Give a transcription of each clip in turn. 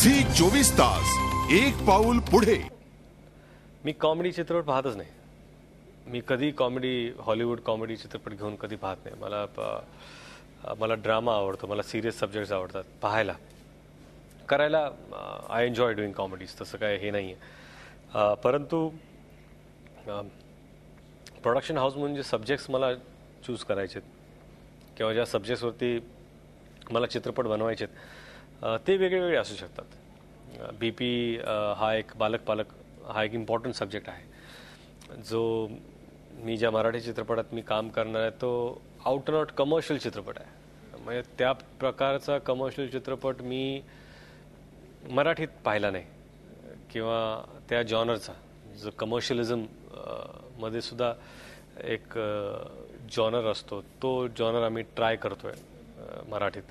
Zee 24 तास एक पाऊल पुढे. मी कॉमेडी चित्रपट पाहतच नाही. मी कधी हॉलिवूड कॉमेडी चित्रपट घेऊन कधी पाहत नाही. मला ड्रामा आवडतो, मला सिरियस सब्जेक्ट्स आवडतात पाहायला, करायला. आय एन्जॉय डुईंग कॉमेडीज, तसं काय हे नाही आहे. परंतु प्रोडक्शन हाऊस म्हणून जे सब्जेक्ट्स मला चूज करायचे किंवा ज्या सब्जेक्ट्सवरती मला चित्रपट बनवायचे ते वेगळे असू शकतात. BP हा एक बालक हा एक इम्पॉर्टंट सब्जेक्ट आहे, जो मी ज्या मराठी चित्रपटात मी काम करणार आहे तो आउट अँड आउट कमर्शियल चित्रपट आहे. म्हणजे त्या प्रकारचा कमर्शियल चित्रपट मी मराठीत पाहिला नाही, किंवा त्या जॉनरचा जो कमर्शियलिझम मध्ये सुद्धा एक जॉनर असतो, तो जॉनर आम्ही ट्राय करतोय मराठीत.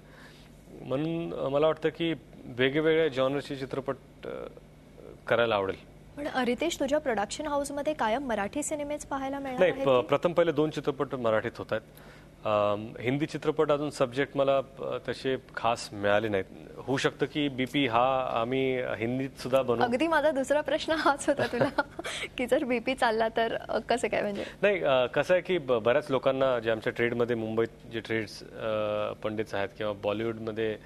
म्हणून मला वाटतं की वेगवेगळ्या जॉनरचे चित्रपट करायला आवडेल. पण रितेश, तुझ्या प्रोडक्शन हाऊसमध्ये कायम मराठी सिनेमेच पाहायला मिळणार आहेत? नाही, प्रथम पहिले 2 चित्रपट मराठीत होत आहेत. हिंदी चित्रपट अजून सब्जेक्ट मला तसे खास मिळाले नाहीत. होऊ शकतं की BP हा आम्ही हिंदीत सुद्धा बनवू. अगदी माझा दुसरा प्रश्न हाच होता तुला की जर BP चालला तर कसं काय? म्हणजे नाही, कसं आहे की बऱ्याच लोकांना जे आमच्या ट्रेडमध्ये मुंबईत जे ट्रेड्स पंडित आहेत किंवा बॉलिवूडमध्ये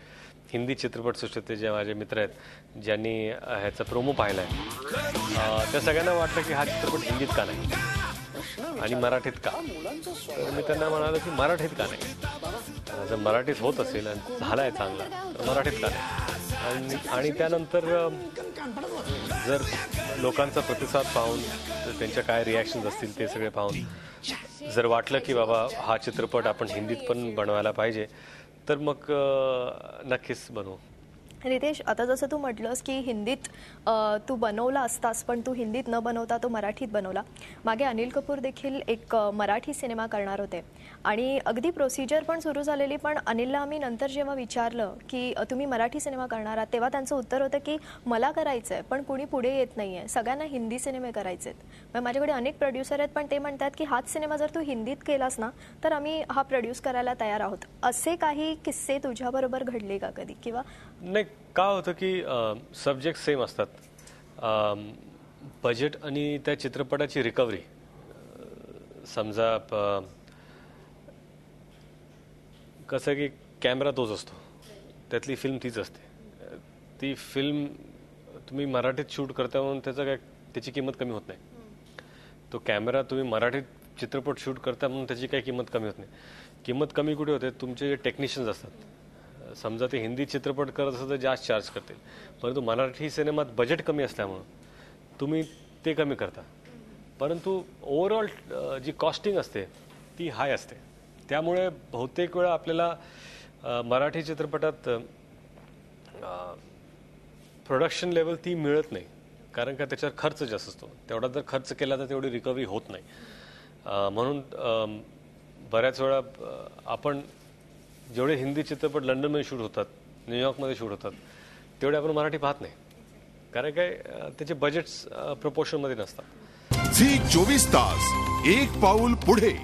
हिंदी चित्रपटसृष्टीतले जे माझे मित्र आहेत ज्यांनी ह्याचा प्रोमो पाहिला आहे, त्या सगळ्यांना वाटलं की हा चित्रपट हिंदीत का नाही आणि मराठीत का. तर मी त्यांना म्हणालो की मराठीत का नाही, जर मराठीत होत असेल आणि झालाय चांगला तर मराठीत का नाही. आणि त्यानंतर जर लोकांचा प्रतिसाद पाहून, त्यांच्या काय रिॲक्शन्स असतील ते सगळे पाहून जर वाटलं की बाबा हा चित्रपट आपण हिंदीत पण बनवायला पाहिजे, तर मग नक्कीच बनवू. रितेश, आता जसं तू म्हटलंस की हिंदीत तू बनवला असतास, पण तू हिंदीत न बनवता तो मराठीत बनवला. मागे अनिल कपूर देखील एक मराठी सिनेमा करणार होते आणि अगदी प्रोसिजर पण सुरू झालेली, पण अनिलला आम्ही नंतर जेव्हा विचारलं की तुम्ही मराठी सिनेमा करणार आहात, तेव्हा त्यांचं उत्तर होतं की मला करायचं आहे पण कुणी पुढे येत नाही आहे, सगळ्यांना हिंदी सिनेमे करायचे आहेत. माझ्याकडे अनेक प्रोड्युसर आहेत, पण ते म्हणतात की हाच सिनेमा जर तू हिंदीत केलास ना तर आम्ही हा प्रोड्यूस करायला तयार आहोत. असे काही किस्से तुझ्याबरोबर घडले का कधी? किंवा नाही, का होतं की सब्जेक्ट सेम असतात, बजेट आणि त्या चित्रपटाची रिकव्हरी. समजा कसं की कॅमेरा तोच असतो, त्यातली फिल्म तीच असते. ती फिल्म तुम्ही मराठीत शूट करता म्हणून त्याची किंमत कमी होत नाही. तो कॅमेरा तुम्ही मराठीत चित्रपट शूट करता म्हणून त्याची काही किंमत कमी होत नाही. किंमत कमी कुठे होते? तुमचे जे टेक्निशियन्स असतात. समजा ते हिंदी चित्रपट करत असतं तर जास्त चार्ज करतील, परंतु मराठी सिनेमात बजेट कमी असल्यामुळं तुम्ही ते कमी करता, परंतु ओव्हरऑल जी कॉस्टिंग असते ती हाय असते. त्यामुळे बहुतेक वेळा आपल्याला मराठी चित्रपटात प्रोडक्शन लेवल ती मिळत नाही, कारण का त्याच्यावर खर्च जास्त असतो. तेवढा जर खर्च केला तर तेवढी रिकव्हरी होत नाही. म्हणून बऱ्याच वेळा आपण जेवढे हिंदी चित्रपट लंडनमध्ये शूट होतात, न्यूयॉर्कमध्ये शूट होतात, तेवढे आपण मराठी पाहत नाही, कारण काय त्याचे बजेट्स प्रपोर्शनमध्ये नसतात. झी 24 तास एक पाऊल पुढे.